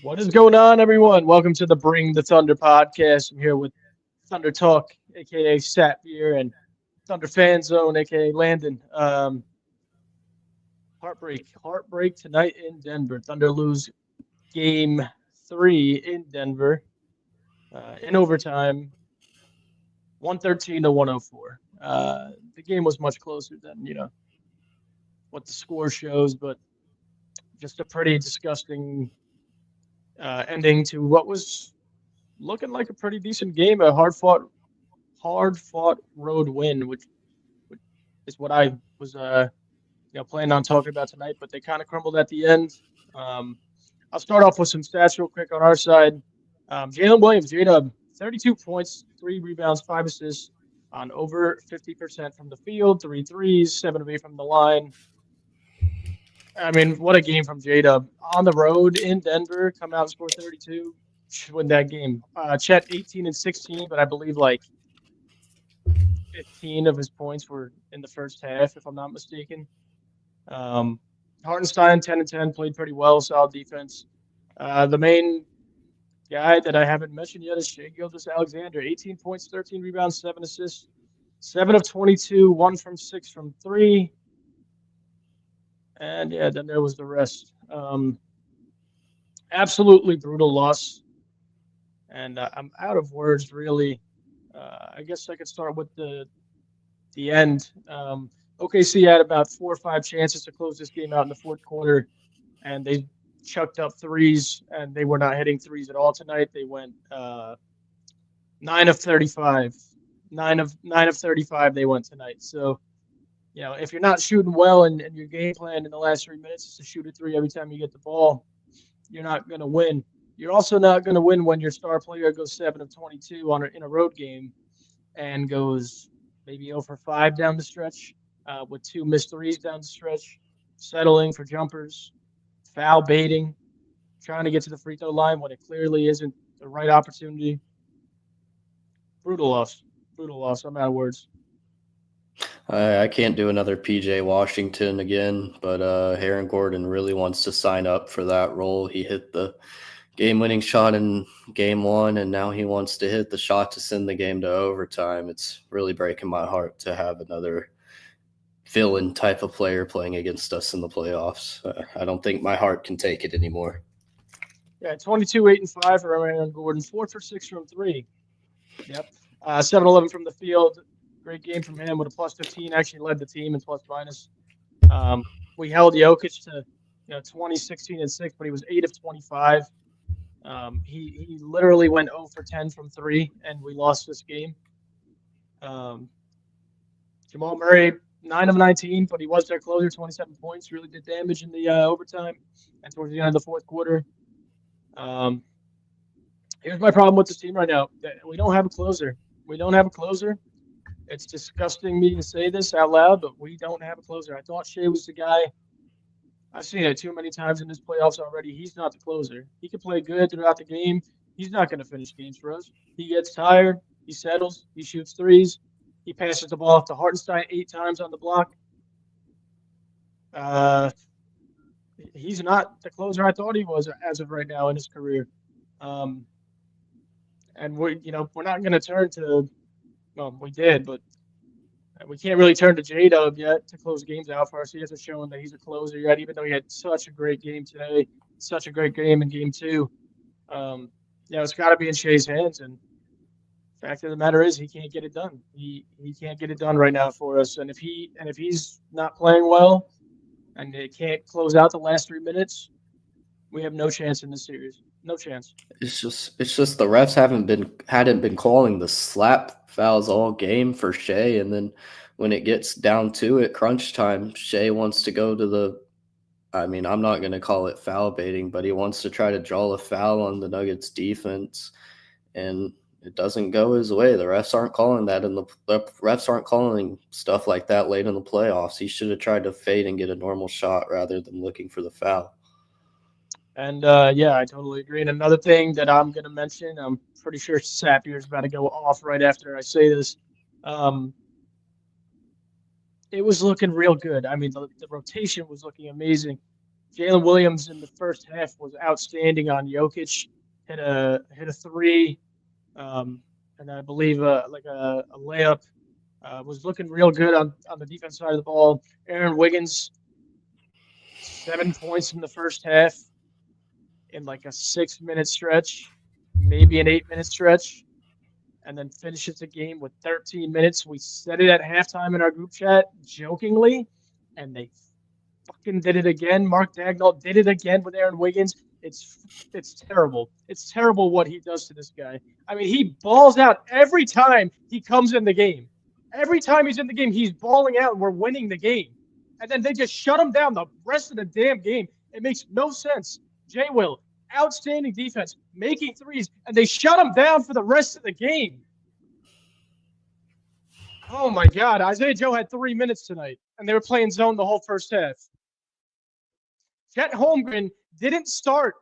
What is going on, everyone? Welcome to the Bring the Thunder podcast. I'm here with Thunder Talk, aka Sapir, and Thunder Fan Zone, aka Landon. Heartbreak tonight in Denver. Thunder lose game three in Denver in overtime, 113 to 104. The game was much closer than what the score shows, but just a pretty disgusting ending to what was looking like a pretty decent game, a hard fought road win, which is what I was planning on talking about tonight, but they kind of crumbled at the end. Um, I'll start off with some stats real quick on our side. Jalen Williams, J-Dub, 32 points, 3 rebounds, 5 assists on over 50% from the field, three threes, 7 away from the line. I mean, what a game from J-Dub. On the road in Denver, come out and score 32, should win that game. Chet, 18 and 16, but I believe like 15 of his points were in the first half, if I'm not mistaken. Um, Hartenstein, 10 and 10, played pretty well, solid defense. The main guy that I haven't mentioned yet is Shea Gilgeous-Alexander, 18 points, 13 rebounds, 7 assists, 7 of 22, 1 from 6 from 3. And yeah, then there was the rest. Absolutely brutal loss. And I'm out of words, really. I guess I could start with the end. OKC had about 4 or 5 chances to close this game out in the fourth quarter, and they chucked up threes, and they were not hitting threes at all tonight. They went 9 of 35, 9 of 35. They went tonight. So if you're not shooting well and your game plan in the last 3 minutes is to shoot a three every time you get the ball, you're not going to win. You're also not going to win when your star player goes 7 of 22 in a road game and goes maybe 0 for 5 down the stretch with 2 missed threes down the stretch, settling for jumpers, foul baiting, trying to get to the free throw line when it clearly isn't the right opportunity. Brutal loss. Brutal loss. I'm out of words. I can't do another PJ Washington again, but Aaron Gordon really wants to sign up for that role. He hit the game-winning shot in game one, and now he wants to hit the shot to send the game to overtime. It's really breaking my heart to have another villain type of player playing against us in the playoffs. I don't think my heart can take it anymore. Yeah, 22, 8, and 5 for Aaron Gordon, 4 for 6 from 3. Yep. 7-11 from the field. Great game from him with a plus 15. Actually led the team in plus minus. We held Jokic to 20, 16, and 6, but he was 8 of 25. He literally went 0 for 10 from 3, and we lost this game. Jamal Murray, 9 of 19, but he was their closer, 27 points. Really did damage in the overtime and towards the end of the fourth quarter. Here's my problem with this team right now. We don't have a closer. We don't have a closer. It's disgusting me to say this out loud, but we don't have a closer. I thought Shea was the guy. I've seen it too many times in this playoffs already. He's not the closer. He can play good throughout the game. He's not going to finish games for us. He gets tired. He settles. He shoots threes. He passes the ball off to Hartenstein 8 times on the block. He's not the closer I thought he was as of right now in his career. And we're not going to turn to, well, we did, but we can't really turn to J-Dub yet to close games out for us. He hasn't shown that he's a closer yet, even though he had such a great game today, such a great game in game 2. It's got to be in Shea's hands. And the fact of the matter is, he can't get it done. He can't get it done right now for us. And if he's not playing well, and they can't close out the last 3 minutes, we have no chance in this series. No chance. It's just the refs hadn't been calling the slap fouls all game for Shea, and then when it gets down to it, crunch time, Shea wants to go to the. I mean, I'm not going to call it foul baiting, but he wants to try to draw a foul on the Nuggets defense, and it doesn't go his way. The refs aren't calling that, and the refs aren't calling stuff like that late in the playoffs. He should have tried to fade and get a normal shot rather than looking for the foul. And I totally agree. And another thing that I'm going to mention, I'm pretty sure Sapir is about to go off right after I say this. It was looking real good. I mean, the rotation was looking amazing. Jalen Williams in the first half was outstanding on Jokic. Hit a three, and I believe like a layup. Was looking real good on the defense side of the ball. Aaron Wiggins, 7 points in the first half in like a 6 minute stretch, maybe an 8 minute stretch, and then finishes the game with 13 minutes. We said it at halftime in our group chat jokingly, and they fucking did it again. Mark Dagnall did it again with Aaron Wiggins. It's terrible. It's terrible what he does to this guy. I mean, he balls out every time he comes in the game. Every time he's in the game, he's balling out and we're winning the game. And then they just shut him down the rest of the damn game. It makes no sense. Jay Will, outstanding defense, making threes, and they shut him down for the rest of the game. Oh my God. Isaiah Joe had 3 minutes tonight, and they were playing zone the whole first half. Chet Holmgren didn't start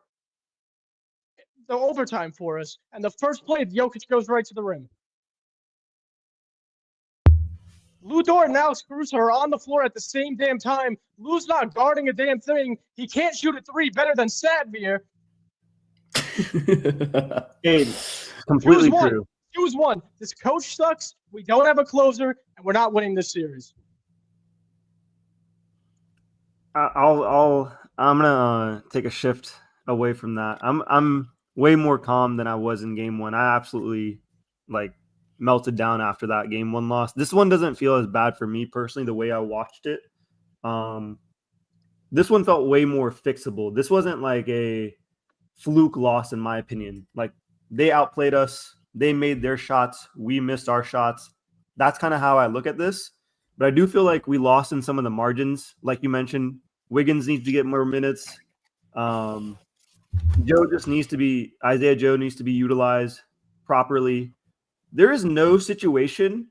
the overtime for us, and the first play, Jokic goes right to the rim. Lou Dort and Alex Caruso are on the floor at the same damn time. Lou's not guarding a damn thing. He can't shoot a three better than Sadvier. Completely true. Choose one. This coach sucks. We don't have a closer, and we're not winning this series. I'm gonna take a shift away from that. I'm way more calm than I was in game one. I absolutely melted down after that game one loss. This one doesn't feel as bad for me personally, the way I watched it. This one felt way more fixable. This wasn't like a fluke loss, in my opinion. Like, they outplayed us. They made their shots. We missed our shots. That's kind of how I look at this. But I do feel like we lost in some of the margins. Like you mentioned, Wiggins needs to get more minutes. Isaiah Joe needs to be utilized properly. There is no situation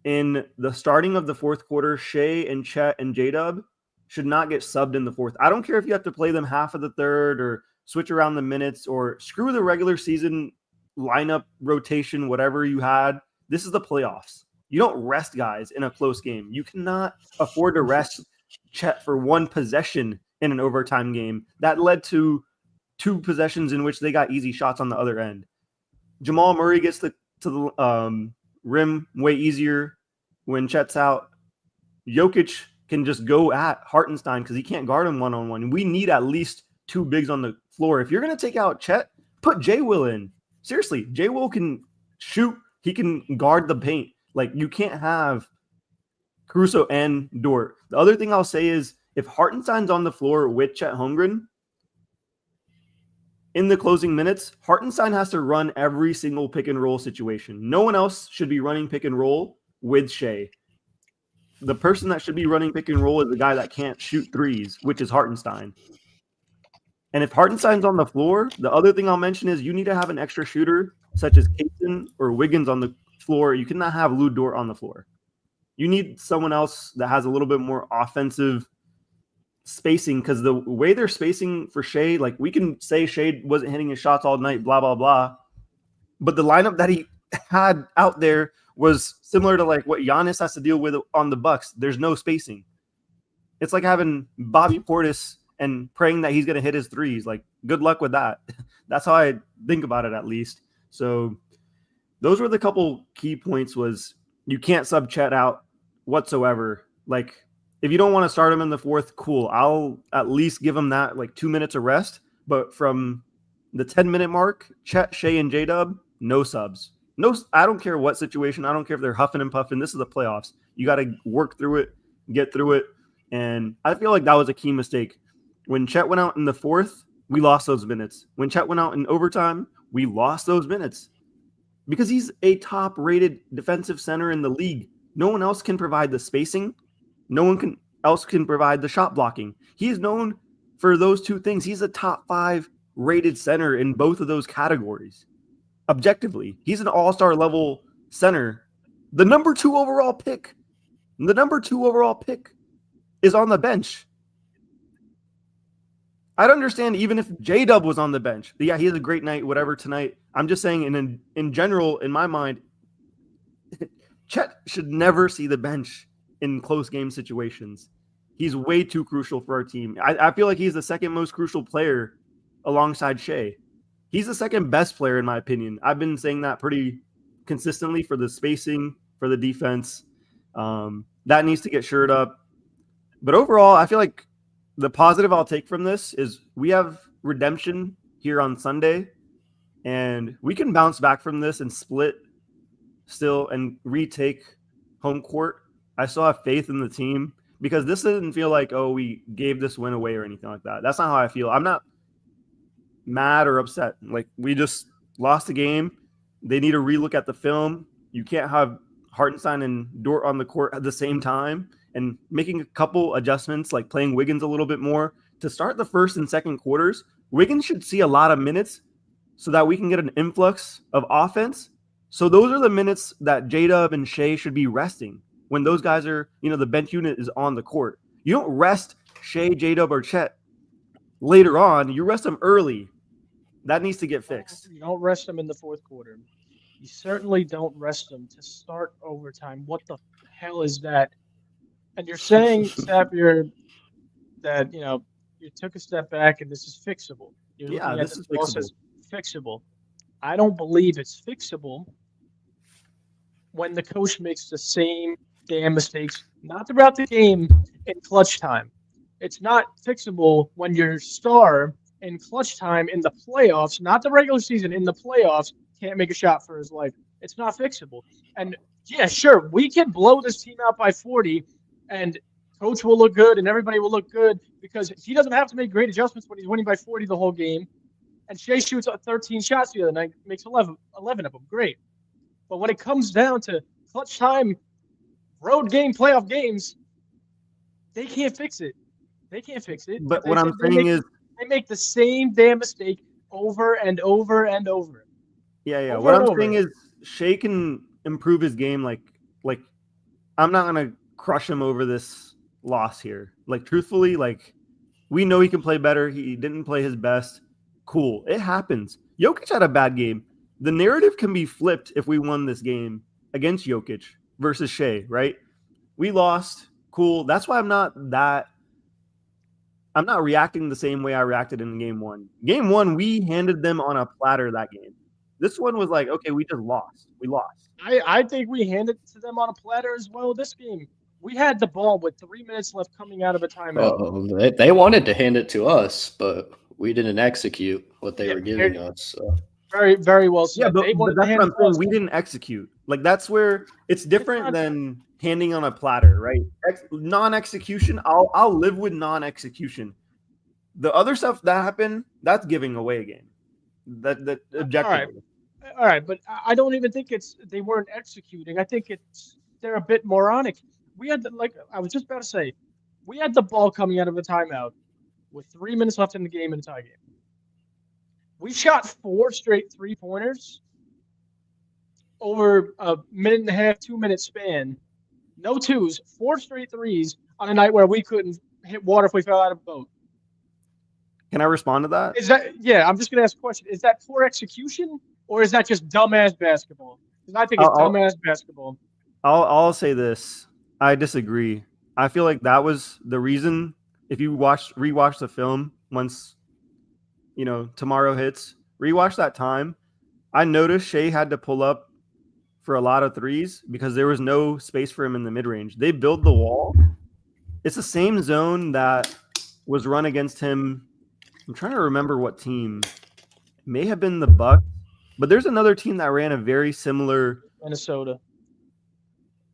in the starting of the fourth quarter, Shea and Chet and J-Dub should not get subbed in the fourth. I don't care if you have to play them half of the third or switch around the minutes or screw the regular season lineup rotation, whatever you had. This is the playoffs. You don't rest guys in a close game. You cannot afford to rest Chet for one possession in an overtime game. That led to 2 possessions in which they got easy shots on the other end. Jamal Murray gets to the rim way easier when Chet's out. Jokic can just go at Hartenstein because he can't guard him one-on-one. We need at least 2 bigs on the floor. If you're going to take out Chet, put J. Will in. Seriously, J. Will can shoot. He can guard the paint. Like, you can't have Caruso and Dort. The other thing I'll say is if Hartenstein's on the floor with Chet Holmgren, in the closing minutes, Hartenstein has to run every single pick and roll situation. No one else should be running pick and roll with Shea. The person that should be running pick and roll is the guy that can't shoot threes, which is Hartenstein. And if Hartenstein's on the floor, the other thing I'll mention is you need to have an extra shooter, such as Cason or Wiggins on the floor. You cannot have Lou Dort on the floor. You need someone else that has a little bit more offensive spacing, because the way they're spacing for Shea, like, we can say Shea wasn't hitting his shots all night, blah, blah, blah. But the lineup that he had out there was similar to like what Giannis has to deal with on the Bucks. There's no spacing. It's like having Bobby Portis and praying that he's going to hit his threes. Like, good luck with that. That's how I think about it, at least. So those were the couple key points. Was you can't sub Chet out whatsoever. Like, if you don't want to start him in the fourth, cool. I'll at least give him that 2 minutes of rest. But from the 10-minute mark, Chet, Shea, and J-Dub, no subs. No, I don't care what situation. I don't care if they're huffing and puffing. This is the playoffs. You got to work through it, get through it. And I feel like that was a key mistake. When Chet went out in the fourth, we lost those minutes. When Chet went out in overtime, we lost those minutes. Because he's a top-rated defensive center in the league. No one else can provide the spacing. No one else can provide the shot blocking. He is known for those 2 things. He's a top 5 rated center in both of those categories. Objectively, he's an all-star level center. The number 2 overall pick is on the bench. I'd understand even if J-Dub was on the bench. Yeah, he has a great night, whatever, tonight. I'm just saying, in general, in my mind, Chet should never see the bench in close game situations. He's way too crucial for our team. I feel like he's the second most crucial player alongside Shea. He's the second best player, in my opinion. I've been saying that pretty consistently for the spacing, for the defense. That needs to get shored up. But overall, I feel like the positive I'll take from this is we have redemption here on Sunday, and we can bounce back from this and split still and retake home court. I still have faith in the team because this doesn't feel like, oh, we gave this win away or anything like that. That's not how I feel. I'm not mad or upset. Like, we just lost the game. They need to relook at the film. You can't have Hartenstein and Dort on the court at the same time, and making a couple adjustments, like playing Wiggins a little bit more to start the first and second quarters. Wiggins should see a lot of minutes so that we can get an influx of offense. So those are the minutes that J-Dub and Shea should be resting when those guys are, the bench unit is on the court. You don't rest Shea, J-Dub, or Chet later on. You rest them early. That needs to get fixed. You don't rest them in the fourth quarter. You certainly don't rest them to start overtime. What the hell is that? And you're saying, Sapir, that you took a step back and this is fixable. This is fixable. I don't believe it's fixable when the coach makes the same damn mistakes, not throughout the game, in clutch time. It's not fixable when your star in clutch time in the playoffs, not the regular season, in the playoffs, can't make a shot for his life. It's not fixable. And yeah, sure, we can blow this team out by 40 and coach will look good and everybody will look good because he doesn't have to make great adjustments when he's winning by 40 the whole game. And Shea shoots 13 shots the other night, makes 11 of them. Great. But when it comes down to clutch time, road game, playoff games, they can't fix it. But what I'm saying is they make the same damn mistake over and over and over. Yeah. What I'm saying is Shea can improve his game. Like I'm not gonna crush him over this loss here. Like, truthfully, we know he can play better. He didn't play his best. Cool. It happens. Jokic had a bad game. The narrative can be flipped if we won this game against Jokic versus Shea, right? We lost. Cool. That's why I'm not reacting the same way I reacted in game one. Game one, we handed them on a platter that game. This one was like, okay, we just lost. We lost. I think we handed it to them on a platter as well this game. We had the ball with 3 minutes left coming out of a timeout. They wanted to hand it to us, but we didn't execute what they were giving us. So. Very, very well said. Yeah, but that's what I'm saying. We didn't execute. Like, that's where it's different than handing on a platter, right? Non-execution, I'll live with non-execution. The other stuff that happened, that's giving away a game. That objectively. All right, but I don't even think they weren't executing. I think they're a bit moronic. We had I was just about to say, we had the ball coming out of a timeout with 3 minutes left in the game in a tie game. We shot 4 straight 3-pointers over a minute and a half, 2 minute span. No twos, 4 straight threes on a night where we couldn't hit water if we fell out of a boat. Can I respond to that? I'm just going to ask a question. Is that poor execution or is that just dumbass basketball? Because I think it's dumbass basketball. I'll say this. I disagree. I feel like that was the reason. If you rewatch the film once, tomorrow hits, rewatch that time. I noticed Shea had to pull up for a lot of threes because there was no space for him in the mid-range. They build the wall. It's the same zone that was run against him. I'm trying to remember what team. It may have been the Bucks, but there's another team that ran a very similar. Minnesota.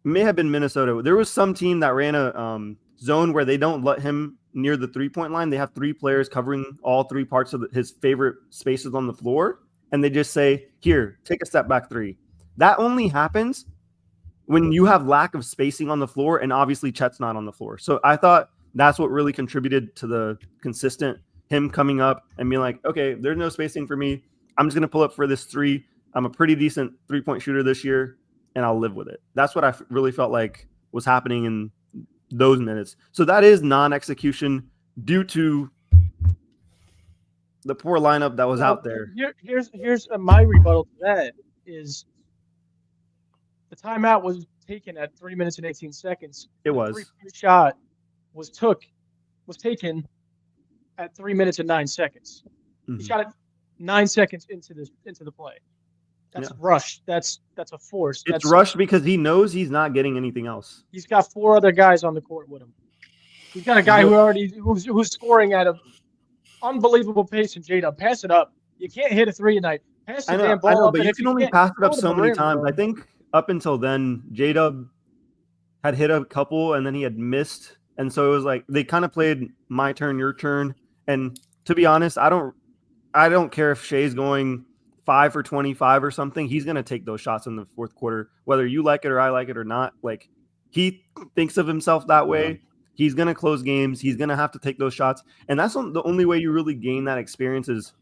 May have been Minnesota. There was some team that ran a zone where they don't let him near the 3-point line. They have 3 players covering all 3 parts of his favorite spaces on the floor, and they just say, here, take a step back 3. That only happens when you have lack of spacing on the floor, and obviously Chet's not on the floor. So I thought that's what really contributed to the consistent him coming up and being like, okay, there's no spacing for me. I'm just going to pull up for this 3. I'm a pretty decent 3-point shooter this year, and I'll live with it. That's what I really felt like was happening in those minutes. So that is non-execution due to the poor lineup that was out there. Here's my rebuttal to that is the timeout was taken at 3 minutes and 18 seconds. It was. The 3-point shot was taken at 3 minutes and 9 seconds. He shot it 9 seconds into the play. That's rushed. That's a force. It's rushed because he knows he's not getting anything else. He's got 4 other guys on the court with him. He's got a guy who's scoring at an unbelievable pace in J-Dub. Pass it up. You can't hit a 3 a night. Pass the damn ball up. But you can only pass it up so many times. I think up until then, J-Dub had hit a couple and then he had missed. And so it was like they kind of played my turn, your turn. And to be honest, I don't care if Shea's going 5 for 25 or something. He's going to take those shots in the fourth quarter, whether you like it or I like it or not. Like, he thinks of himself that way. He's going to close games. He's going to have to take those shots. And that's the only way you really gain that experience is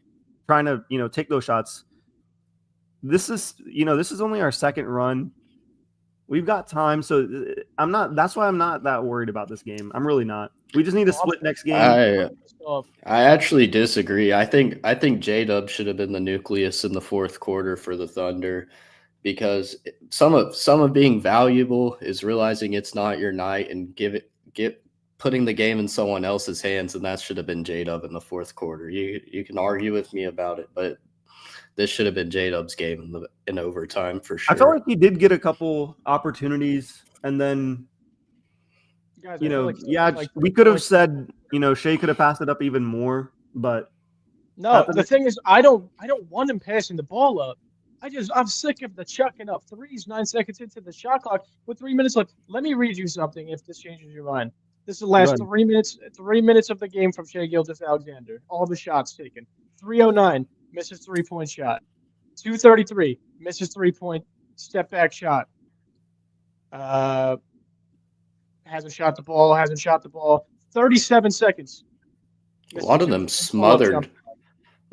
trying to, take those shots. This is only our second run. We've got time. So that's why I'm not that worried about this game. I'm really not. We just need to split next game. I actually disagree. I think J-Dub should have been the nucleus in the fourth quarter for the Thunder, because some of being valuable is realizing it's not your night and putting the game in someone else's hands, and that should have been J-Dub in the fourth quarter. You can argue with me about it, but this should have been J-Dub's game in overtime for sure. I felt like he did get a couple opportunities, and then we could have said, Shea could have passed it up even more, but no. The thing is, I don't want him passing the ball up. I'm sick of the chucking up threes 9 seconds into the shot clock with 3 minutes left. Let me read you something if this changes your mind. This is the last 3 minutes. 3 minutes of the game from Shea Gilgeous-Alexander. All the shots taken. 3:09 misses 3-point shot. 2:33 misses 3-point step back shot. Hasn't shot the ball. 37 seconds. A lot of them smothered.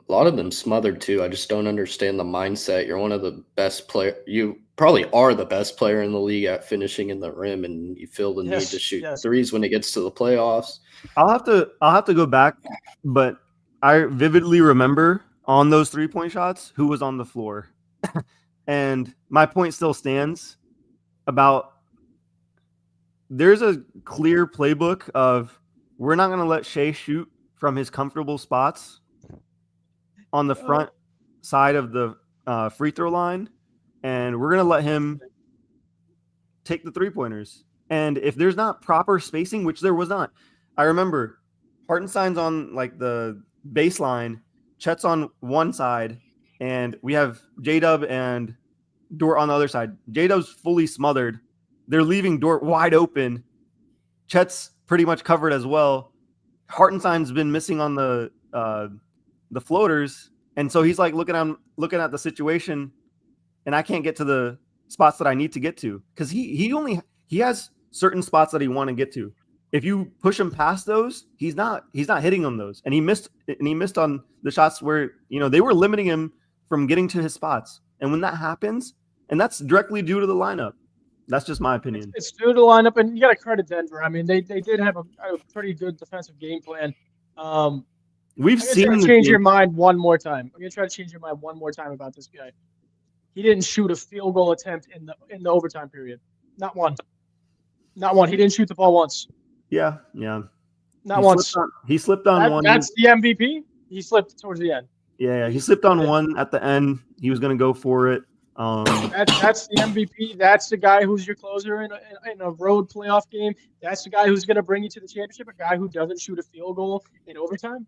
A lot of them smothered too. I just don't understand the mindset. You're one of the best player. You probably are the best player in the league at finishing in the rim, and you feel the need to shoot threes when it gets to the playoffs. I'll have to go back, but I vividly remember on those 3-point shots who was on the floor, and my point still stands about. There's a clear playbook of we're not going to let Shea shoot from his comfortable spots on the front side of the free throw line, and we're going to let him take the 3-pointers. And if there's not proper spacing, which there was not, I remember Hartenstein's on like the baseline, Chet's on one side, and we have J-Dub and Dort on the other side. J-Dub's fully smothered. They're leaving Dort wide open. Chet's pretty much covered as well. Hartenstein's been missing on the floaters, and so he's like looking at the situation, and I can't get to the spots that I need to get to because he has certain spots that he want to get to. If you push him past those, he's not hitting on those, and he missed on the shots where they were limiting him from getting to his spots. And when that happens, and that's directly due to the lineup. That's just my opinion. It's due to the lineup, and you got to credit Denver. I mean, they did have a pretty good defensive game plan. We've seen I'm gonna change your mind one more time. I'm gonna try to change your mind one more time about this guy. He didn't shoot a field goal attempt in the overtime period. Not one. He didn't shoot the ball once. Yeah. Not once. He slipped on one. That's the MVP. He slipped towards the end. Yeah. He slipped on one at the end. He was gonna go for it. That's the MVP. That's the guy who's your closer in a road playoff game. That's the guy who's going to bring you to the championship. A guy who doesn't shoot a field goal in overtime.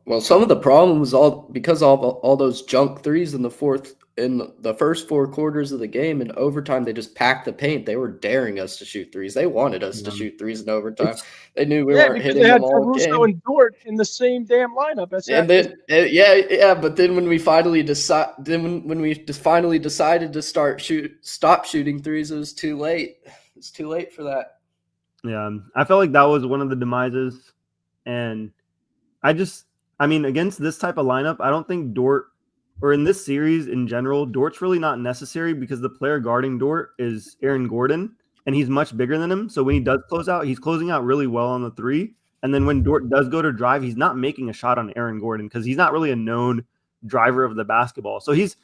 Well, some of the problem was because of all those junk threes in the first 4 quarters of the game. In overtime, they just packed the paint. They were daring us to shoot threes. They wanted us to shoot threes in overtime. They knew we weren't hitting them all game. They had Caruso and Dort in the same damn lineup. But then when we finally decided to stop shooting threes, it was too late. It's too late for that. Yeah, I felt like that was one of the demises, and against this type of lineup, I don't think Dort, or in this series in general, Dort's really not necessary because the player guarding Dort is Aaron Gordon, and he's much bigger than him. So when he does close out, he's closing out really well on the 3. And then when Dort does go to drive, he's not making a shot on Aaron Gordon because he's not really a known driver of the basketball. So he's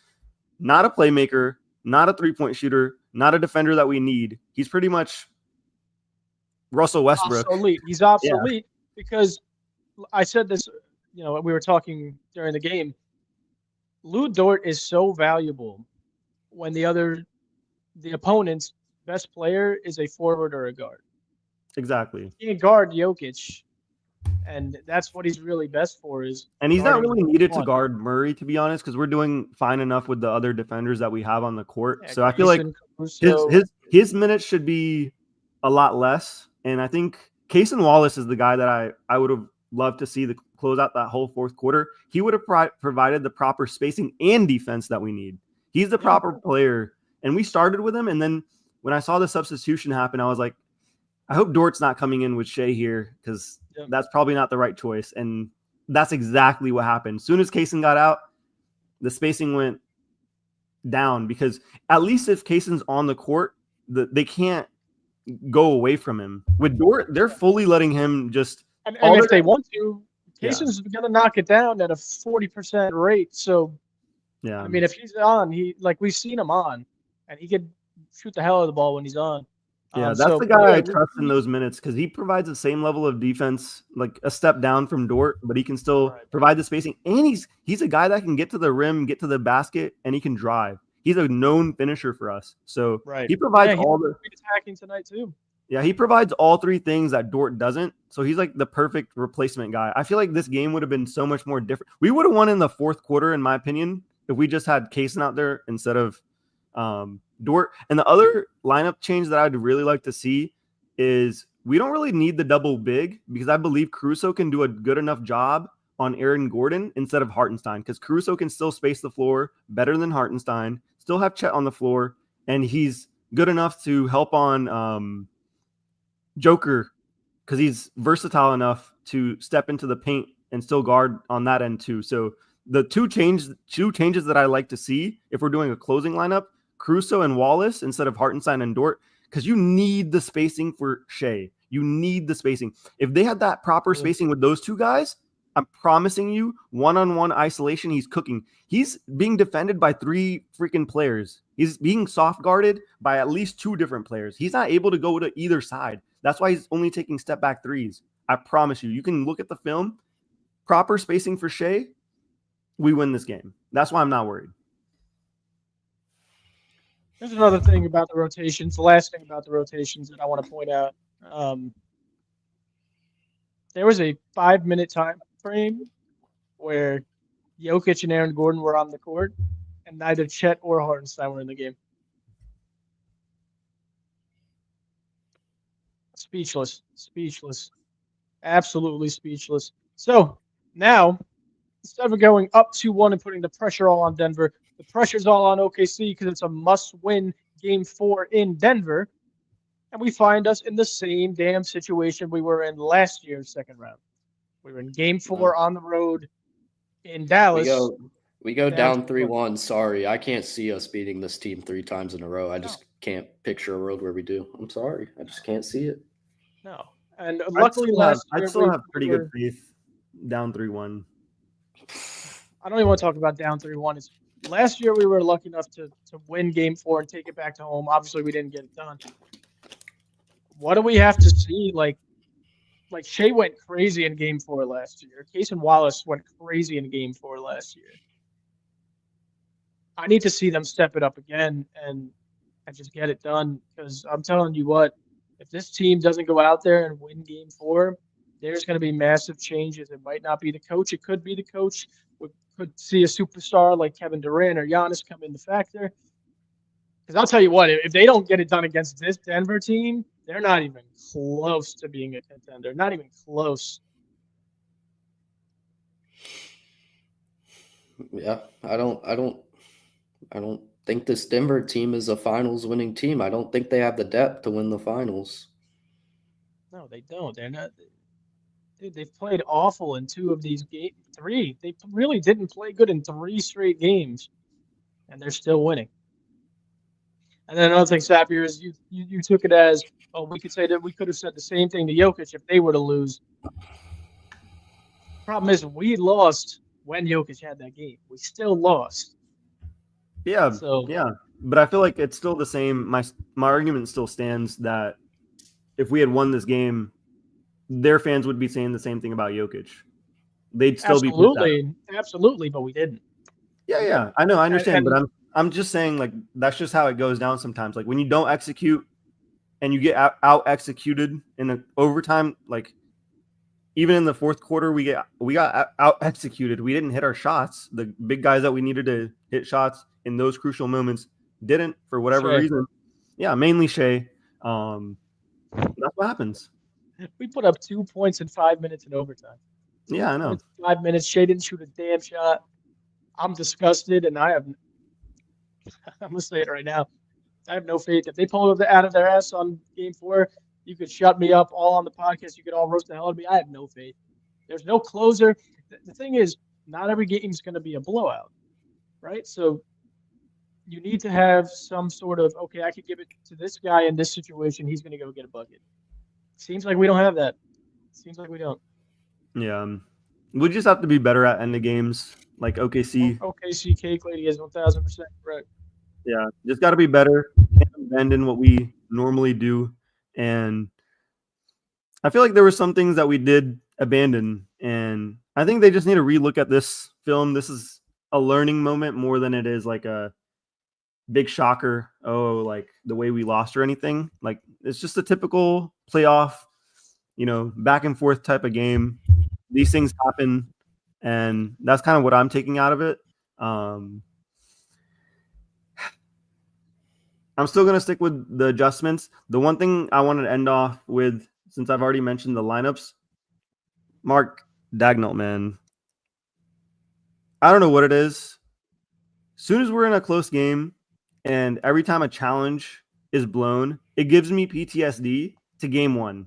not a playmaker, not a 3-point shooter, not a defender that we need. He's pretty much Russell Westbrook. obsolete. He's obsolete because I said this, we were talking during the game. Lou Dort is so valuable when the opponent's best player is a forward or a guard. Exactly. He can guard Jokic, and that's what he's really best for. And he's not really needed to one. guard Murray, to be honest, because we're doing fine enough with the other defenders that we have on the court. Yeah, so I feel like his minutes should be a lot less. And I think Cason Wallace is the guy that I would have loved to see close out that whole fourth quarter. He would have provided the proper spacing and defense that we need. He's the proper player. And we started with him. And then when I saw the substitution happen, I was like, I hope Dort's not coming in with Shea here because that's probably not the right choice. And that's exactly what happened. As soon as Cason got out, the spacing went down because at least if Cason's on the court, they can't go away from him. With Dort, they're fully letting him just – And if they want to, Cason's going to knock it down at a 40% rate. So, yeah, I mean, if he's on, we've seen him on, and he could shoot the hell out of the ball when he's on. Yeah, that's the guy I trust in those minutes because he provides the same level of defense, like a step down from Dort, but he can still provide the spacing. And he's a guy that can get to the rim, get to the basket, and he can drive. He's a known finisher for us. So he provides all the attacking tonight too. Yeah, he provides all three things that Dort doesn't. So he's like the perfect replacement guy. I feel like this game would have been so much more different. We would have won in the fourth quarter, in my opinion, if we just had Cason out there instead of Dort. And the other lineup change that I'd really like to see is we don't really need the double big because I believe Caruso can do a good enough job on Aaron Gordon instead of Hartenstein because Caruso can still space the floor better than Hartenstein, still have Chet on the floor, and he's good enough to help on Joker because he's versatile enough to step into the paint and still guard on that end too. So the two changes that I like to see if we're doing a closing lineup, Caruso and Wallace instead of Hartenstein and Dort, because you need the spacing for Shea. You need the spacing. If they had that proper spacing with those two guys, I'm promising you, one-on-one isolation, he's cooking. He's being defended by three freaking players. He's being soft guarded by at least two different players. He's not able to go to either side. That's why he's only taking step back threes. I promise you. You can look at the film. Proper spacing for Shea, we win this game. That's why I'm not worried. There's another thing about the rotations. The last thing about the rotations that I want to point out. There was a 5-minute time frame where Jokic and Aaron Gordon were on the court, and neither Chet or Hartenstein were in the game. Speechless. Absolutely speechless. So now, instead of going up 2-1 and putting the pressure all on Denver, the pressure's all on OKC because it's a must-win Game 4 in Denver. And we find us in the same damn situation we were in last year's second round. We were in Game 4 on the road in Dallas. We go down 3-1. Sorry, I can't see us beating this team 3 times in a row. I just can't picture a world where we do. I'm sorry. I just can't see it. No. And luckily last year, I still have pretty good faith down 3-1. I don't even want to talk about down 3-1. Last year we were lucky enough to win Game 4 and take it back to home. Obviously, we didn't get it done. What do we have to see? Like Shea went crazy in Game 4 last year. Cason Wallace went crazy in Game 4 last year. I need to see them step it up again and just get it done because I'm telling you what, if this team doesn't go out there and win Game 4, there's going to be massive changes. It might not be the coach. It could be the coach. We could see a superstar like Kevin Durant or Giannis come into factor. Because I'll tell you what, if they don't get it done against this Denver team, they're not even close to being a contender. Not even close. Yeah, I don't think this Denver team is a finals winning team. I don't think they have the depth to win the finals. No, they don't. They're not. Dude, they've played awful in 2 of these games. 3. They really didn't play good in 3 straight games, and they're still winning. And then another thing, Sapir, is you took it as, we could say that we could have said the same thing to Jokic if they were to lose. Problem is, we lost when Jokic had that game. We still lost. Yeah, but I feel like it's still the same. My argument still stands that if we had won this game, their fans would be saying the same thing about Jokic. They'd still be pissed at him. Absolutely, but we didn't. Yeah. I know, I understand, And but I'm just saying, like, that's just how it goes down sometimes. Like, when you don't execute and you get out executed in the overtime, like even in the fourth quarter, we got out executed. We didn't hit our shots. The big guys that we needed to hit shots in those crucial moments didn't, for whatever reason. Yeah, mainly Shea. That's what happens. We put up 2 points in 5 minutes in overtime. Yeah, I know. 5 minutes. Shea didn't shoot a damn shot. I'm disgusted, and I'm gonna say it right now. I have no faith. If they pull it out of their ass on game 4, you could shut me up all on the podcast. You could all roast the hell out of me. I have no faith. There's no closer. The thing is, not every game is going to be a blowout, right? So you need to have some sort of, okay, I could give it to this guy in this situation. He's going to go get a bucket. Seems like we don't have that. Seems like we don't. Yeah. We just have to be better at ending games, like OKC. OKC Cake Lady is 1,000% correct. Yeah, just got to be better and abandon what we normally do. And I feel like there were some things that we did abandon, and I think they just need to relook at this film. This is a learning moment more than it is like a big shocker. Oh, like the way we lost or anything. Like, it's just a typical playoff, back and forth type of game. These things happen, and that's kind of what I'm taking out of it. I'm still going to stick with the adjustments. The one thing I wanted to end off with, since I've already mentioned the lineups, Mark Dagnall, man. I don't know what it is. As soon as we're in a close game and every time a challenge is blown, it gives me PTSD to game 1.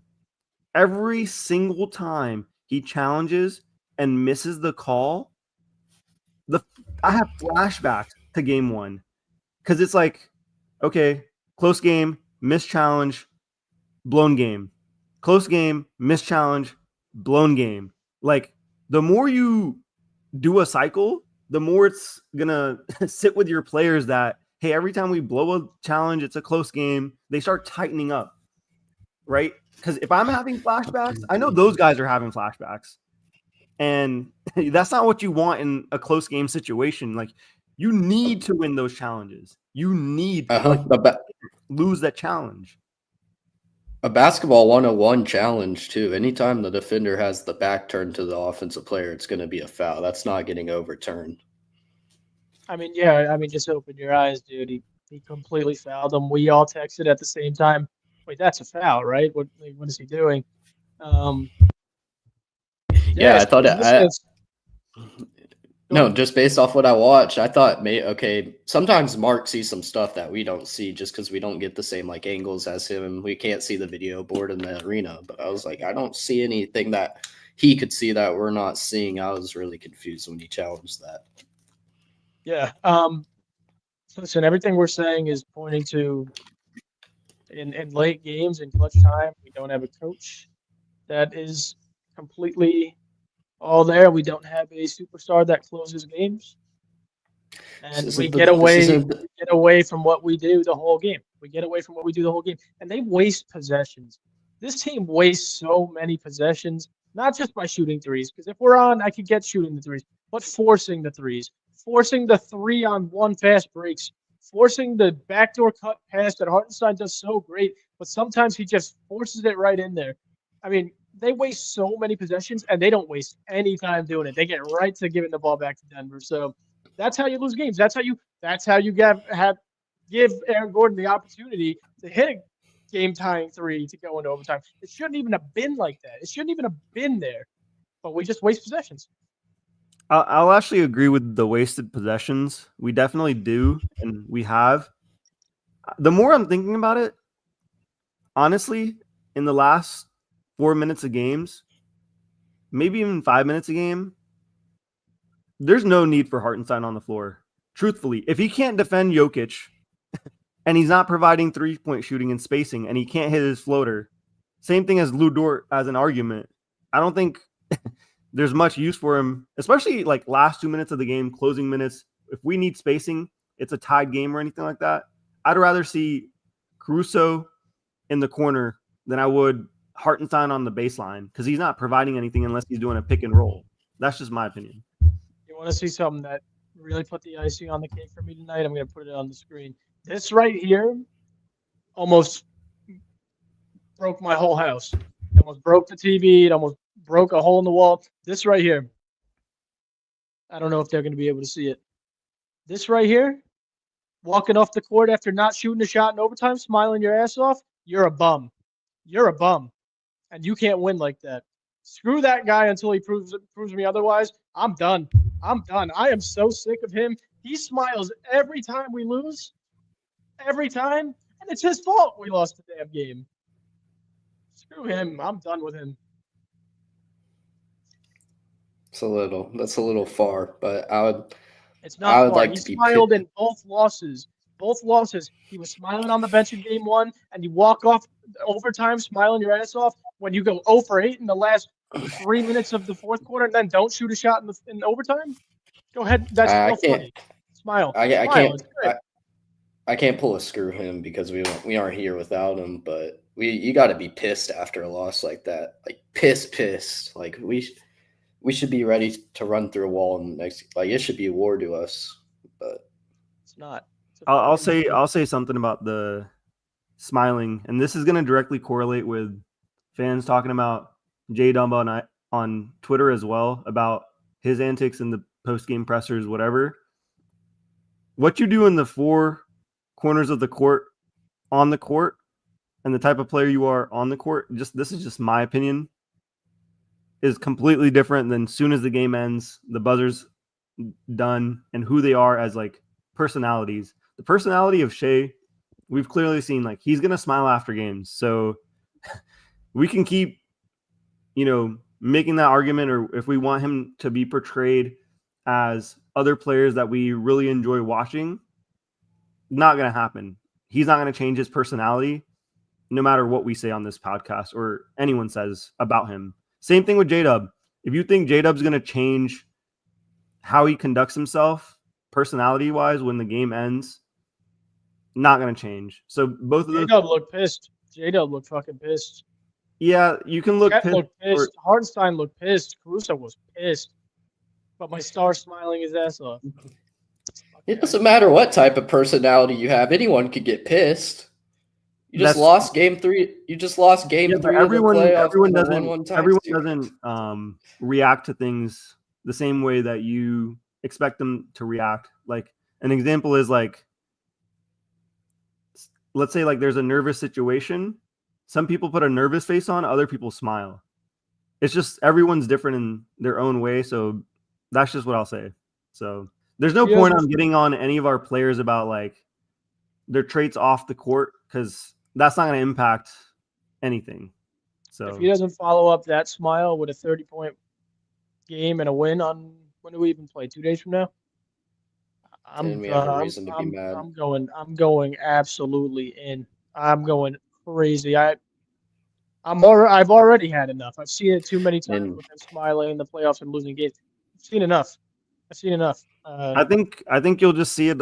Every single time he challenges and misses the call, I have flashbacks to game 1. Because it's like, okay, close game, missed challenge, blown game. Close game, missed challenge, blown game. Like, the more you do a cycle, the more it's going to sit with your players that, hey, every time we blow a challenge, it's a close game. They start tightening up, right? Because if I'm having flashbacks, I know those guys are having flashbacks. And that's not what you want in a close game situation. Like, you need to win those challenges. You need to lose that challenge. A basketball 101 challenge, too. Anytime the defender has the back turned to the offensive player, it's going to be a foul. That's not getting overturned. I mean, yeah. I mean, just open your eyes, dude. He completely fouled him. We all texted at the same time. Wait, that's a foul, right? What is he doing? I thought just based off what I watched, I thought, sometimes Mark sees some stuff that we don't see just because we don't get the same like angles as him. We can't see the video board in the arena. But I was like, I don't see anything that he could see that we're not seeing. I was really confused when he challenged that. Yeah. Listen, everything we're saying is pointing to in late games, in clutch time, we don't have a coach that is completely all there. We don't have a superstar that closes games, and we get away from what we do the whole game. And they waste possessions. This team wastes so many possessions, not just by shooting threes, because if we're on, I could get shooting the threes, but forcing the threes, forcing the 3-on-1 fast breaks, forcing the backdoor cut pass that Hartenstein does so great, but sometimes he just forces it right in there. I mean, they waste so many possessions, and they don't waste any time doing it. They get right to giving the ball back to Denver. So that's how you lose games. That's how you give Aaron Gordon the opportunity to hit a game-tying 3 to go into overtime. It shouldn't even have been like that. It shouldn't even have been there. But we just waste possessions. I'll actually agree with the wasted possessions. We definitely do, and we have. The more I'm thinking about it, honestly, in the last 4 minutes of games, maybe even 5 minutes a game, there's no need for Hartenstein on the floor. Truthfully, if he can't defend Jokic and he's not providing 3-point shooting and spacing and he can't hit his floater, same thing as Lou Dort as an argument. I don't think there's much use for him, especially like last 2 minutes of the game, closing minutes. If we need spacing, it's a tied game or anything like that, I'd rather see Caruso in the corner than I would Hartenstein on the baseline because he's not providing anything unless he's doing a pick and roll. That's just my opinion. You want to see something that really put the icing on the cake for me tonight? I'm going to put it on the screen. This right here almost broke my whole house. It almost broke the TV. It almost broke a hole in the wall. This right here. I don't know if they're going to be able to see it. This right here, walking off the court after not shooting a shot in overtime, smiling your ass off, you're a bum. You're a bum. And you can't win like that. Screw that guy until he proves me otherwise. I'm done. I'm done. I am so sick of him. He smiles every time we lose. Every time. And it's his fault we lost the damn game. Screw him. I'm done with him. That's a little far, but It's not I would far. like He to be smiled in both losses. Both losses. He was smiling on the bench in game 1, and you walk off overtime smiling your ass off when you go 0 for 8 in the last 3 minutes of the fourth quarter, and then don't shoot a shot in overtime. Go ahead. That's still funny. Smile. I can't pull a screw him because we aren't here without him. But you got to be pissed after a loss like that. Like pissed. Like we should be ready to run through a wall and it should be a war to us. But it's not. I'll say something about the smiling, and this is going to directly correlate with fans talking about J Dumbo on Twitter as well about his antics in the post-game pressers, whatever. What you do in the four corners of the court, on the court, and the type of player you are on the court, this is just my opinion, is completely different than soon as the game ends, the buzzer's done, and who they are as like personalities. The personality of Shea, we've clearly seen he's going to smile after games. So we can keep, making that argument, or if we want him to be portrayed as other players that we really enjoy watching, not going to happen. He's not going to change his personality no matter what we say on this podcast or anyone says about him. Same thing with J-Dub. If you think J-Dub's going to change how he conducts himself personality-wise when the game ends, not going to change. So both of those... J-Dub looked pissed. J-Dub looked fucking pissed. Yeah, you can look pissed. Hartenstein looked pissed. Caruso was pissed. But my star smiling his ass off. It doesn't matter what type of personality you have. Anyone could get pissed. You just lost game 3. You just lost game 3 everyone, of the playoffs. Everyone doesn't react to things the same way that you expect them to react. Like an example is let's say there's a nervous situation. Some people put a nervous face on, other people smile. It's just everyone's different in their own way. So that's just what I'll say. So there's no point on getting on any of our players about their traits off the court, because that's not going to impact anything. So if he doesn't follow up that smile with a 30-point game and a win on, when do we even play? 2 days from now? I'm going absolutely in. I'm going crazy. I've already had enough. I've seen it too many times with him smiling in the playoffs and losing games. I've seen enough. I think you'll just see it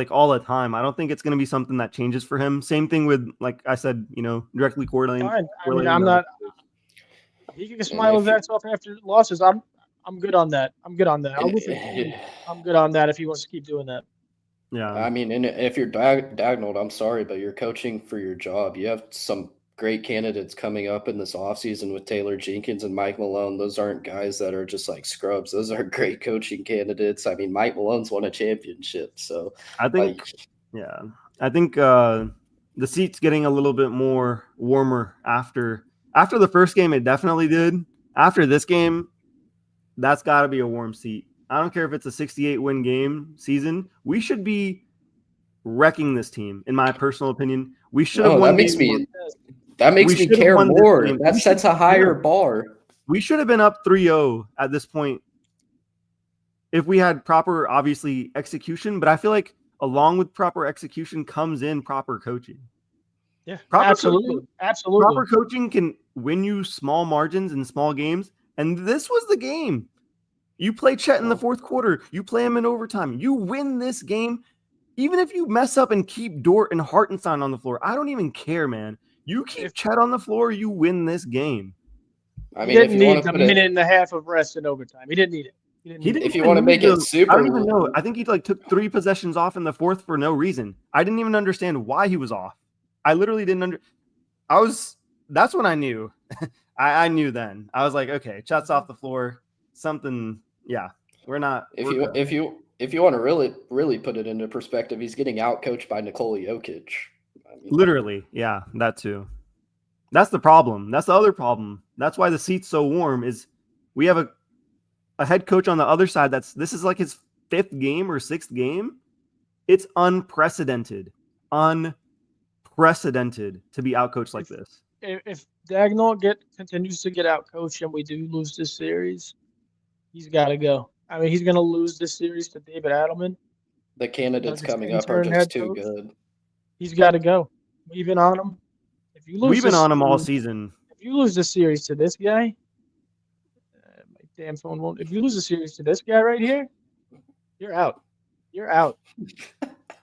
all the time. I don't think it's going to be something that changes for him. Same thing with, like I said, directly correlating. Fine. I mean, I'm not. He can smile his ass off after losses. I'm good on that. I'm good on that. I'm good on that if he wants to keep doing that. Yeah. I mean, and if you're Dagnall, I'm sorry, but you're coaching for your job. You have some great candidates coming up in this offseason with Taylor Jenkins and Mike Malone. Those aren't guys that are just scrubs. Those are great coaching candidates. I mean, Mike Malone's won a championship. So I think, the seat's getting a little bit more warmer after the first game. It definitely did. After this game, that's got to be a warm seat. I don't care if it's a 68-win season. We should be wrecking this team, in my personal opinion. We should have won. That makes me care more. That sets a higher bar. We should have been up 3-0 at this point if we had proper, obviously, execution. But I feel like along with proper execution comes in proper coaching. Yeah, absolutely. Proper coaching can win you small margins in small games. And this was the game. You play Chet in the fourth quarter. You play him in overtime. You win this game. Even if you mess up and keep Dort and Hartenstein on the floor, I don't even care, man. You keep Chet on the floor, you win this game. I He mean, if didn't you want need to the put minute it, and a half of rest in overtime. He didn't need it. If you even want to need make it I super, don't even know. I think he took 3 possessions off in the fourth for no reason. I didn't even understand why he was off. I literally didn't that's when I knew. I knew then. I was like, okay, Chet's off the floor. Something, yeah. We're not. if you want to really put it into perspective, he's getting outcoached by Nikola Jokic. I mean, Literally, yeah, that too. That's the problem. That's the other problem. That's why the seat's so warm. Is we have a head coach on the other side. This is like his 5th game or 6th game. It's unprecedented to be outcoached like this. If Dagnall continues to get outcoached and we do lose this series, he's got to go. I mean, he's going to lose this series to David Adelman. the candidates Nuggets coming up are intern just head too coach. good. He's got to go. We've been on him. If you lose We've been this on him all series- season. If you lose the series to this guy, my damn phone won't. If you lose the series to this guy right here, you're out. You're out.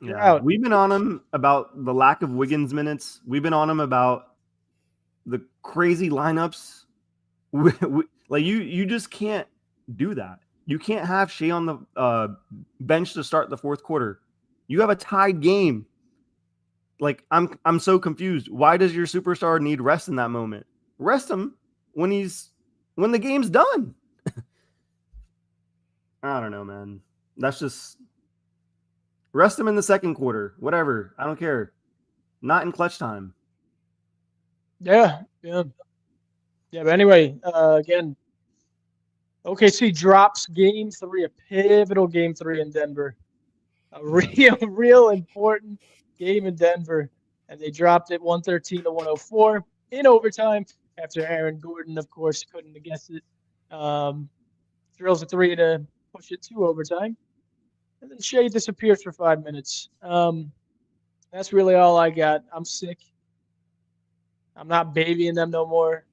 You're out. We've been on him about the lack of Wiggins minutes. We've been on him about the crazy lineups. Like you just can't do that. You can't have Shea on the bench to start the fourth quarter. You have a tied game. Like I'm so confused. Why does your superstar need rest in that moment? Rest him when the game's done. I don't know, man. That's just rest him in the second quarter. Whatever. I don't care. Not in clutch time. Yeah. But anyway, again, OKC drops game 3, a pivotal game 3 in Denver. A real important game in Denver. And they dropped it 113-104 in overtime after Aaron Gordon, of course, couldn't have guessed it. Drills a 3 to push it to overtime. And then Shea disappears for 5 minutes. That's really all I got. I'm sick. I'm not babying them no more.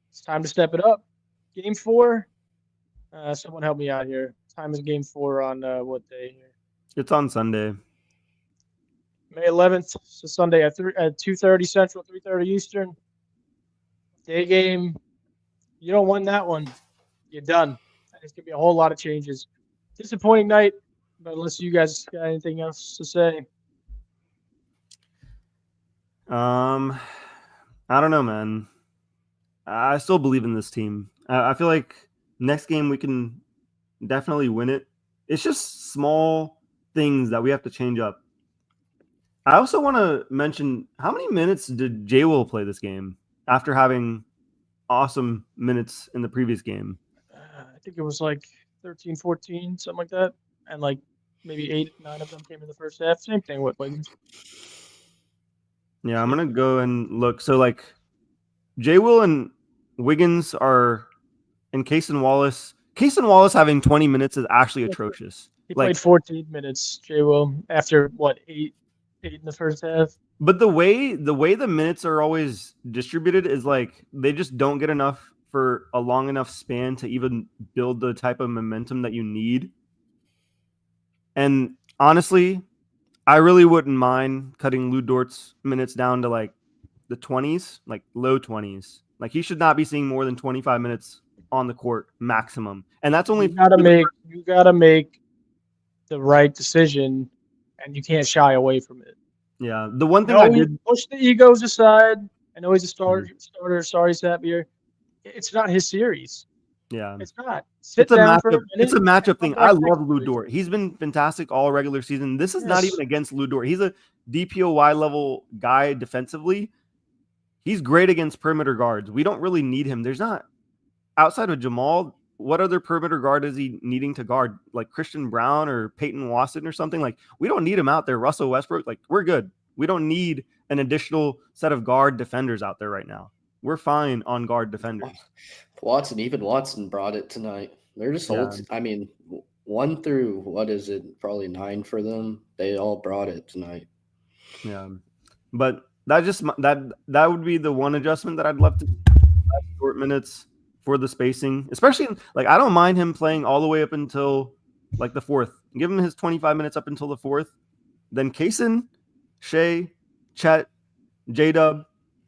It's time to step it up. Game 4. Someone help me out here. Time is game 4 on what day here? It's on Sunday. May 11th. So Sunday at 2:30 Central, 3:30 Eastern. Day game. You don't win that one, you're done. And it's gonna be a whole lot of changes. Disappointing night, but unless you guys got anything else to say. I don't know, man. I still believe in this team. I feel like next game we can definitely win it. It's just small things that we have to change up. I also want to mention, how many minutes did J. Will play this game after having awesome minutes in the previous game? I think it was like 13, 14, something like that. And like maybe 8, 9 of them came in the first half. Same thing with Wiggins. Yeah, I'm going to go and look. So like J. Will and Wiggins are in Cason Wallace. Cason Wallace having 20 minutes is actually atrocious. He played 14 minutes, J. Will, after what, 8 in the first half. But the way the minutes are always distributed is like they just don't get enough for a long enough span to even build the type of momentum that you need. And honestly, I really wouldn't mind cutting Lou Dort's minutes down to like the 20s, like low 20s. Like he should not be seeing more than 25 minutes on the court maximum. And that's only you gotta make the right decision, and you can't shy away from it. Yeah, the one thing I did push the egos aside. I know he's a starter. Sorry, Sapir. It's not his series. Yeah, it's not. It's a matchup thing. I love Lou Dort. He's been fantastic all regular season. This is not even against Lou Dort. He's a DPOY level guy defensively. He's great against perimeter guards. We don't really need him. There's not, outside of Jamal, what other perimeter guard is he needing to guard? Like Christian Brown or Peyton Watson or something? Like, we don't need him out there. Russell Westbrook, like, we're good. We don't need an additional set of guard defenders out there right now. We're fine on guard defenders. Watson brought it tonight. They're just old. I mean, 1 through, what is it? Probably 9 for them. They all brought it tonight. Yeah. But that would be the one adjustment that I'd love to short minutes for the spacing, especially like I don't mind him playing all the way up until like the fourth. Give him his 25 minutes up until the fourth. Then Cason, Shea, Chet, J-Dub.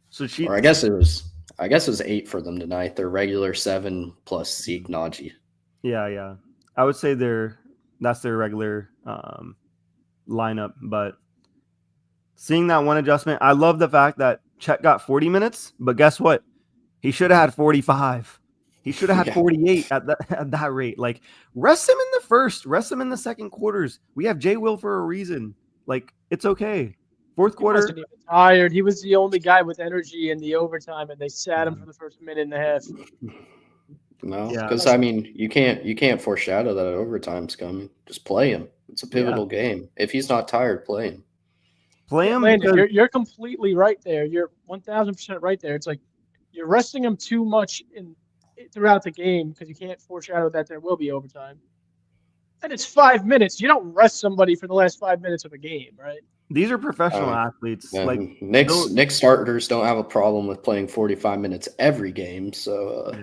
So Or I guess it was 8 for them tonight. Their regular 7 plus Zeke Najee. Yeah. I would say that's their regular lineup. But seeing that one adjustment, I love the fact that Chet got 40 minutes, but guess what? He should have had 45. He should have had 48 at that rate. Like, rest him in the first, rest him in the second quarters. We have Jay Will for a reason. Like, it's okay. Fourth quarter. He wasn't even tired. He was the only guy with energy in the overtime, and they sat him for the first minute and a half. No, because I mean, you can't foreshadow that overtime's coming. Just play him. It's a pivotal game. If he's not tired, play him. Play him. Landon, you're completely right there. You're 1,000% right there. It's like you're resting him too much throughout the game because you can't foreshadow that there will be overtime. And it's 5 minutes. You don't rest somebody for the last 5 minutes of a game, right? These are professional athletes. Yeah, like Knicks starters don't have a problem with playing 45 minutes every game. So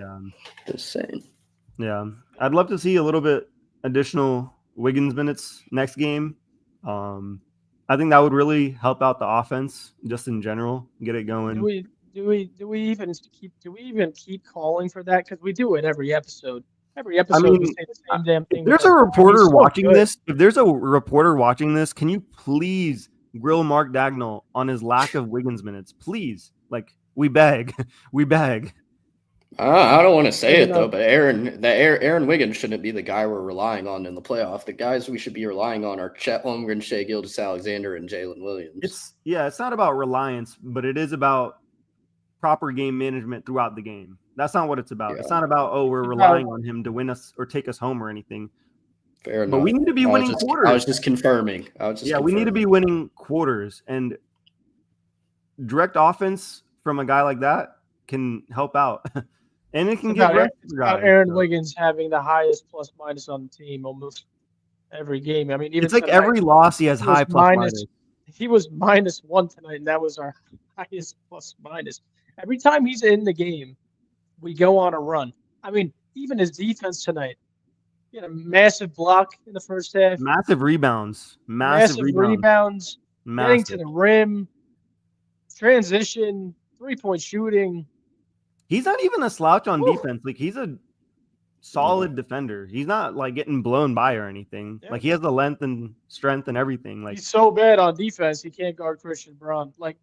just saying. Yeah, I'd love to see a little bit additional Wiggins minutes next game. I think that would really help out the offense just in general, get it going. Do we even keep calling for that? Because we do it every episode. Every episode we say the same damn thing. If there's a reporter watching this, can you please grill Mark Dagnall on his lack of Wiggins minutes? Please. Like, we beg. We beg. I don't want to say it though, but Aaron Wiggins shouldn't be the guy we're relying on in the playoff. The guys we should be relying on are Chet Holmgren, Shai Gilgeous-Alexander, and Jalen Williams. It's not about reliance, but it is about proper game management throughout the game. That's not what it's about. Yeah. It's not about, we're relying on him to win us or take us home or anything. Fair enough. But we need to be winning quarters. I was just confirming. We need to be winning quarters. And direct offense from a guy like that can help out. And it can get about Aaron Wiggins having the highest plus minus on the team almost every game. I mean, even it's like every loss he has high plus minus. He was -1 tonight, and that was our highest plus minus. Every time he's in the game, we go on a run. I mean, even his defense tonight. He had a massive block in the first half. Massive rebounds. Getting to the rim. Transition. 3-point shooting. He's not even a slouch on defense. Like, he's a solid defender. He's not like getting blown by or anything. Yeah. Like, he has the length and strength and everything. Like, he's so bad on defense, he can't guard Christian Braun. Like,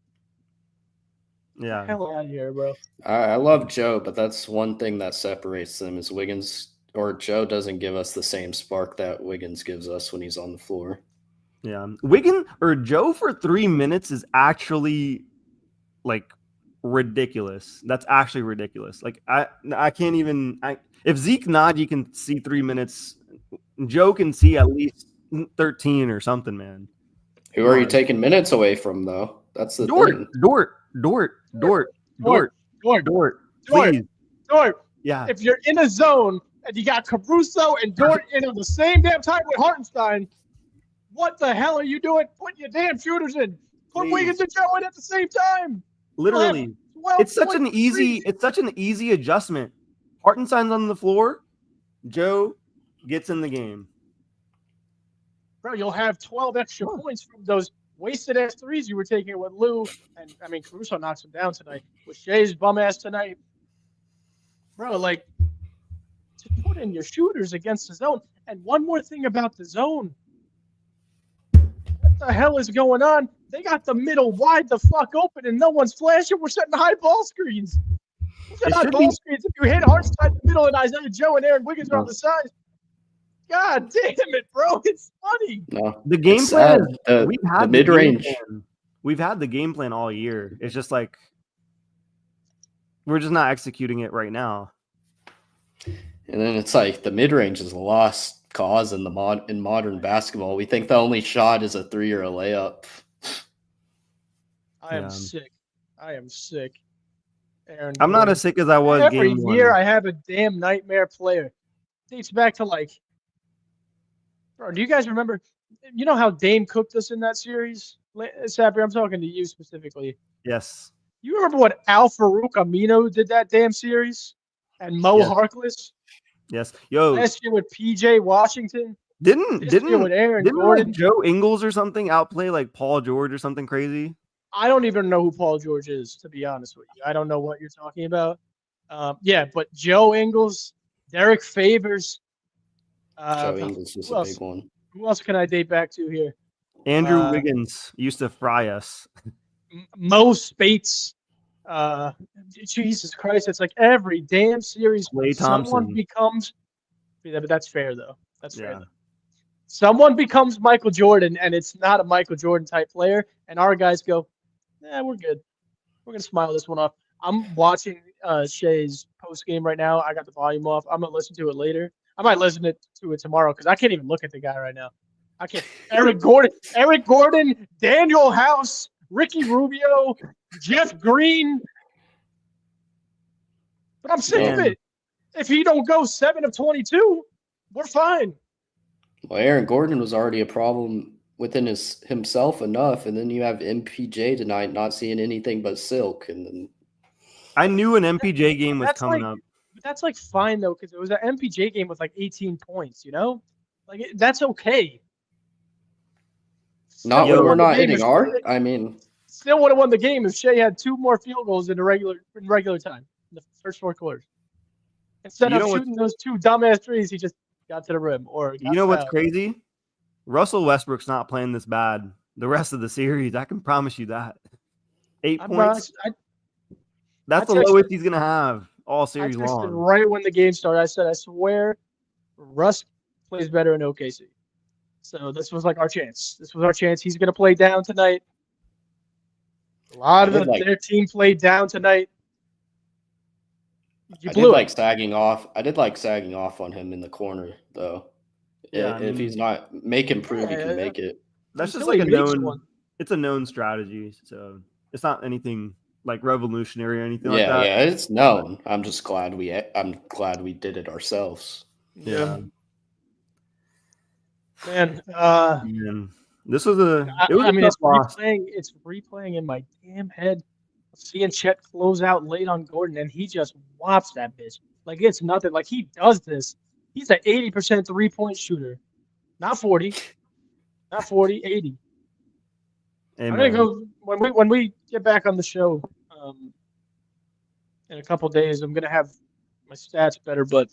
yeah, get the hell out of here, bro. I love Joe, but that's one thing that separates them is Wiggins or Joe doesn't give us the same spark that Wiggins gives us when he's on the floor. Yeah, Wiggins or Joe for 3 minutes is actually like ridiculous. That's actually ridiculous. Like, I can't even. If Zeke Najee can see 3 minutes, Joe can see at least 13 or something, man. Who are you taking minutes away from, though? That's the thing. Dort. Please. Dort. Yeah. If you're in a zone and you got Caruso and Dort in at the same damn time with Hartenstein, what the hell are you doing? Put your damn shooters in. Put Wiggins and Joe in at the same time. Literally. It's such an easy adjustment. Hartenstein's on the floor. Joe gets in the game. Bro, you'll have 12 extra points from those wasted ass threes you were taking with Lou. And I mean, Caruso knocks him down tonight. With Shai's bum ass tonight. Bro, like, to put in your shooters against the zone. And one more thing about the zone. What the hell is going on? They got the middle wide the fuck open and no one's flashing. We're setting high ball screens. We're setting high ball screens. If you hit Hartenstein in the middle and Isaiah Joe and Aaron Wiggins are on the sides. God damn it, bro. It's funny. No, the game plan is we've had the mid-range. We've had the game plan all year. It's just like we're just not executing it right now. And then it's like the mid-range is a lost cause in modern basketball. We think the only shot is a 3 or a layup. I am sick. Aaron, I'm not as sick as I was. Every year I have a damn nightmare player. Dates back to like, bro, do you guys remember? You know how Dame cooked us in that series? Sapper, I'm talking to you specifically. Yes. You remember what Al Farouk Amino did that damn series? And Mo Harkless? Yes. Yo. Last year with PJ Washington. Didn't with Aaron Gordon. Like Joe Ingles or something outplay like Paul George or something crazy? I don't even know who Paul George is, to be honest with you. I don't know what you're talking about. But Joe Ingles, Derek Favors. Joe Ingles was Who a else? big one. Who else can I date back to here? Andrew Wiggins used to fry us. Mo Spates. Jesus Christ, it's like every damn series Klay someone Thompson. becomes. Yeah, but that's fair though. That's fair Yeah. though. Someone becomes Michael Jordan, and it's not a Michael Jordan type player, and our guys go, we're good. We're gonna smile this one off. I'm watching Shay's post game right now. I got the volume off. I'm gonna listen to it later. I might listen to it tomorrow because I can't even look at the guy right now. I can't. Eric Gordon, Daniel House, Ricky Rubio, Jeff Green. But I'm sick of Man. it. If he don't go 7 of 22, we're fine. Well, Aaron Gordon was already a problem within himself enough, and then you have MPJ tonight not seeing anything but silk, and then I knew an MPJ game was That's coming like- up. But that's like fine though, because it was an MPJ game with like 18 points. That's okay. not Still when would've we're won the not game hitting if- our. I mean, Still would have won the game if Shea had 2 more field goals in regular time in the first 4 quarters. Instead You of know what- shooting those 2 dumbass threes, he just got to the rim or got You know what's fouled. crazy? Russell Westbrook's not playing this bad the rest of the series. I can promise you that. 8 I'm points. not, That's I the texted- lowest he's gonna have all I series texted long. right when the game started. I said, I swear, Russ plays better in OKC. So this was like our chance. This was our chance. He's going to play down tonight. A lot of their team played down tonight. You I blew did it. like sagging off. I did like sagging off on him in the corner, though. Yeah, I If mean- he's not make him prove he Yeah, can make it. That's just Until like he a makes known. one. It's a known strategy, so it's not anything like revolutionary or anything like Yeah, that. yeah, it's known. I'm just glad we did it ourselves. Yeah. Man, Man, this was a. It was I mean, a tough loss. it's replaying in my damn head. Seeing Chet close out late on Gordon, and he just whops that bitch. Like, it's nothing. Like, he does this. He's an 80% three-point shooter. Not 40. Not 40, 80. I'm Amen. gonna go when we get back on the show in a couple days. I'm gonna have my stats better, but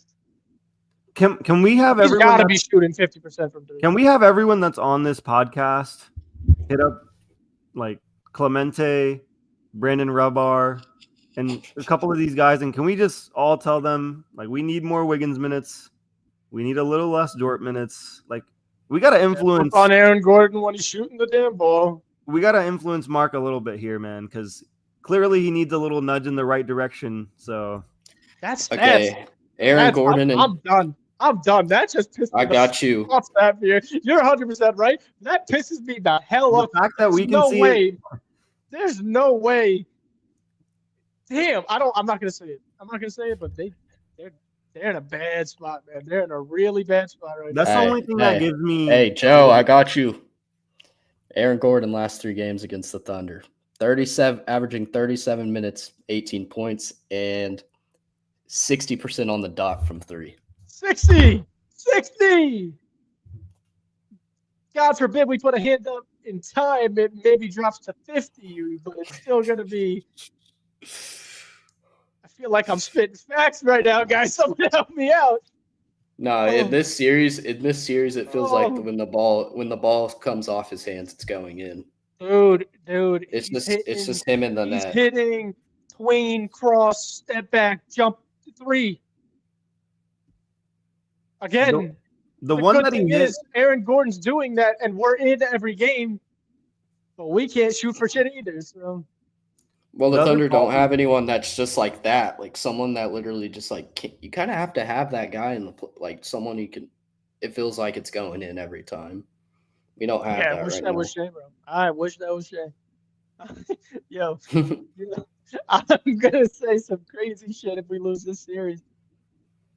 Can we have he's everyone? got to that's- be shooting 50% from three. Can we have everyone that's on this podcast hit up like Clemente, Brandon Rubar, and a couple of these guys? And can we just all tell them like we need more Wiggins minutes, we need a little less Dort minutes. Like we got to influence on Aaron Gordon when he's shooting the damn ball. We got to influence Mark a little bit here, man, because clearly he needs a little nudge in the right direction. So That's Okay, Aaron Gordon and I'm done. I'm done. That just pissed me I got you. off that beer. You're 100% right. That pisses me the hell the off. fact that we There's can no see way. it, There's no way. Damn, I'm not gonna say it. I'm not gonna say it, but they're in a bad spot, man. They're in a really bad spot right that's now. the only thing that gives me. Hey, Joe, I got you. Aaron Gordon last 3 games against the Thunder. 37 averaging 37 minutes, 18 points, and 60% on the dot from 3. 60. God forbid we put a hand up in time. It maybe drops to 50, but it's still gonna be. I feel like I'm spitting facts right now, guys. Someone help me out. No, in this series, it feels like Oh. when the ball comes off his hands, it's going in. Dude. It's he's just him in the He's net. hitting tween, cross, step back, jump 3. Again, The one good that he thing hit, is Aaron Gordon's doing that, and we're in every game, but we can't shoot for shit either. So Well, the the other Thunder don't problem- have anyone that's just like that. Like someone that literally just like you kind of have to have that guy in the like someone who can. It feels like it's going in every time. We don't have yeah, I that wish right that now. was Shay, bro. I wish that was Shay. Yo, I'm gonna say some crazy shit if we lose this series.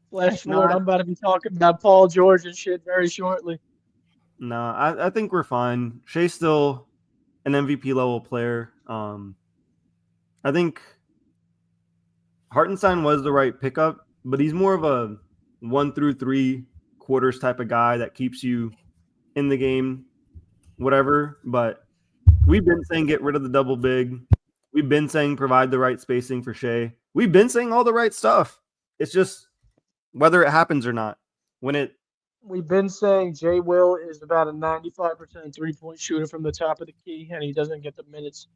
Flash forward, I'm about to be talking about Paul George and shit very shortly. no, I think we're fine. Shea's still an MVP level player. I think Hartenstein was the right pickup, but he's more of a 1 through 3 quarters type of guy that keeps you in the game, whatever. But We've been saying get rid of the double big. We've been saying provide the right spacing for Shea. We've been saying all the right stuff. It's just whether it happens or not. We've been saying Jay Will is about a 95% three-point shooter from the top of the key, and he doesn't get the minutes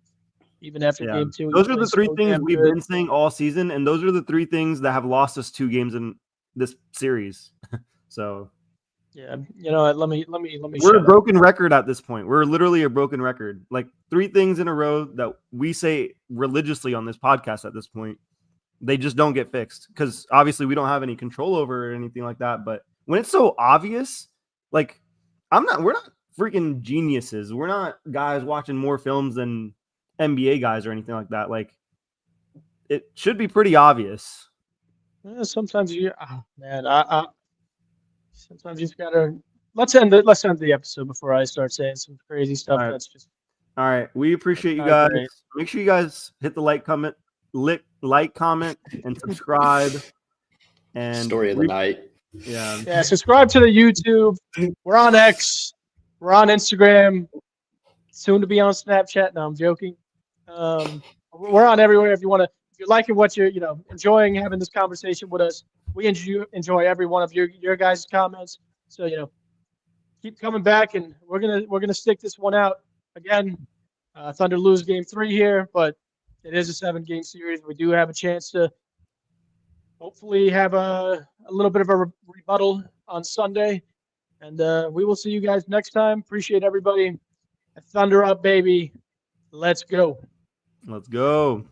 even after Yeah. game 2. Those are the three so things damn we've good. been saying all season, and those are the three things that have lost us 2 games in this series. So Yeah, you know what? Let me. we're a broken record at this point. We're literally a broken record. Like 3 things in a row that we say religiously on this podcast at this point, they just don't get fixed because obviously we don't have any control over it or anything like that. But when it's so obvious, like we're not freaking geniuses. We're not guys watching more films than NBA guys or anything like that. Like it should be pretty obvious. Sometimes you, sometimes you just gotta. Let's end the episode before I start saying some crazy stuff. All right. That's just. All right. We appreciate you Not guys. great. Make sure you guys hit the like, comment, and subscribe. And Story of the night. Yeah. Yeah, subscribe to the YouTube. We're on X. We're on Instagram. Soon to be on Snapchat. No, I'm joking. We're on everywhere. If you're liking what you're, enjoying having this conversation with us, we enjoy every one of your guys' comments. So, keep coming back, and we're gonna stick this one out again. Thunder lose game 3 here, but it is a 7-game series. We do have a chance to hopefully have a little bit of a rebuttal on Sunday, and we will see you guys next time. Appreciate everybody. Thunder up, baby. Let's go. Let's go.